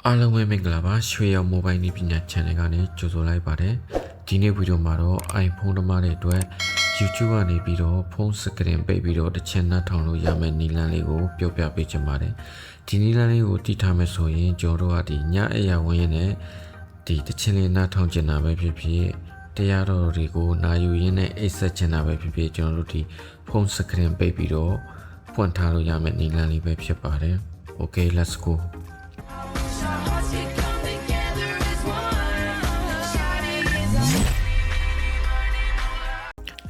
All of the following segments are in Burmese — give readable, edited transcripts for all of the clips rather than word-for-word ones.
အားလုံးပဲမင်္ဂလာပါရွှေရောင်မိုဘိုင်းနည်းပညာ channel ကနေကြိုဆိုလိုက်ပါတယ်ဒီနေ့ဗီဒီယိုမှာတော့ iPhone သမားတွေအတွက် YouTube ကနေပြီးတော့ဖုန်းစကရင်ပိတ်ပြီးတော့တစ်ချက်နှတ်ထောင်လို့ရမယ့်နည်းလမ်းလေးကိုပြောပြပေးချင်ပါတယ်ဒီနည်းလမ်းလေးကိုတည်ထားမယ်ဆိုရင်ကျွန်တော်တို့ကဒီညအိယာဝင်ရင်လည်းဒီတစ်ချက်လေးနှတ်ထောင်ချင်တာပဲဖြစ်ဖြစ်တရားတော်တွေကိုနာယူရင်းနဲ့အိတ်ဆက်ချင်တာပဲဖြစ်ဖြစ်ကျွန်တော်တို့ဒီဖုန်းစကရင်ပိတ်ပြီးတော့ဖွင့်ထားလို့ရမယ့်နည်းလမ်းလေးပဲဖြစ်ပါတယ် Okay let's go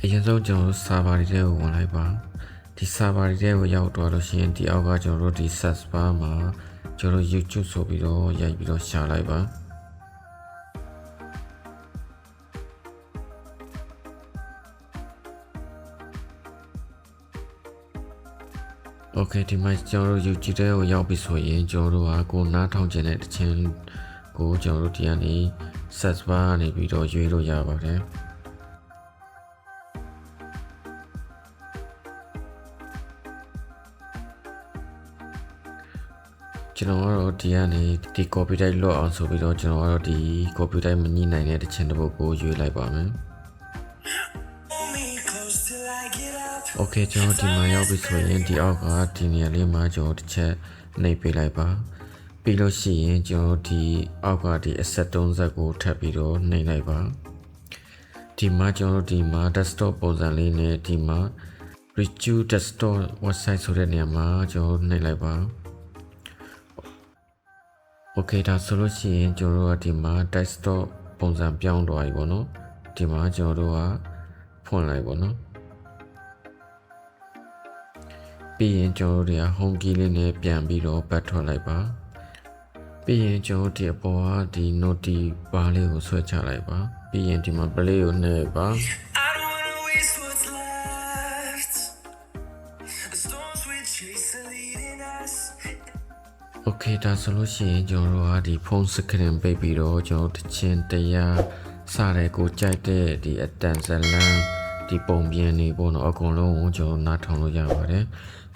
အရင်ဆုံးကျွန်တော်တို့ server တွေကိုဝင်လိုက်ပါဒီ server တွေကိုရောက်တော့လို့ရှိရင်ဒီအောက်ကကျွန်တော်တို့ဒီ search bar မှာကျွန်တော်တို့ YouTube ဆိုပြီးတော့ရိုက်ပြီးတော့ရှာလိုက်ပါโอเคဒီမှာကျွန်တော်တို့ YouTube တွေကိုရောက်ပြီဆိုရင်ကျွန်တော်တို့ကကိုနားထောင်ခြင်းတဲ့တခြင်းကိုကျွန်တော်တို့ဒီကနေ search bar ကနေပြီးတော့ရွေးလို့ရပါတယ်ကျွန်တော်ကတော့ဒီကနေဒီ copyright လွတ်အောင်ဆိုပြီးတော့ကျွန်တော်ကတော့ဒီ copyright မညှိနိုင်တဲ့တခြင်းတစ်ပုဒ်ကိုရွေးလိုက်ပါမယ် Okay ကျွန်တော်ဒီမှာရောက်ပြီဆိုရင်ဒီအောက်ကဒီနေရာလေးမှာကျွန်တော်တစ်ချက်နှိပ်ပေးလိုက်ပါပြီးလို့ရှိရင်ကျွန်တော်ဒီအောက်ကဒီ asset 30ကိုထပ်ပြီးတော့နှိပ်လိုက်ပါဒီမှာကျွန်တော်ဒီမှာ desktop ပုံစံလေးနဲ့ဒီမှာ reduce desktop website ဆိုတဲ့နေရာမှာကျွန်တော်နှိပ်လိုက်ပါOkay ဒါဆိုလို့ရှိရင်ကျွန်တော်တို့ကဒီမှာ desktop ပုံစံပြောင်းသွားပြီပေါ့နော်ဒီမှာကျွန်တော်တို့ကဖွင့်လိုက်ပေါ့နော်ပြီးရင်ကျွန်တော်တို့က home key လေးနဲ့ပြန်ပြီးတော့ပတ်ထွက်လိုက်ပါပြီးရင်ကျွန်တော်ဒီအပေါ်ကဒီ noti bar လေးကိုဆွဲချလိုက်ပါပြီးရင်ဒီမှာ play ကိုနှိပ်ပါOkay ဒါဆိုလို့ရှိရင်ကျွန်တော်တို့ကဒီဖုန်းစကရင်ပိတ်ပြီးတော့ကျွန်တော်တချင်းတရားစတဲ့ကိုကြိုက်တဲ့ဒီအတန်ဇလန်ဒီပုံပြင်နေပေါ့နော်အကုန်လုံးကိုကျွန်တော်နားထောင်လို့ရပါတယ်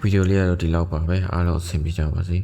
ဗီဒီယိုလေးကတော့ဒီလောက်ပါပဲအားလုံးအဆင်ပြေကြပါစေ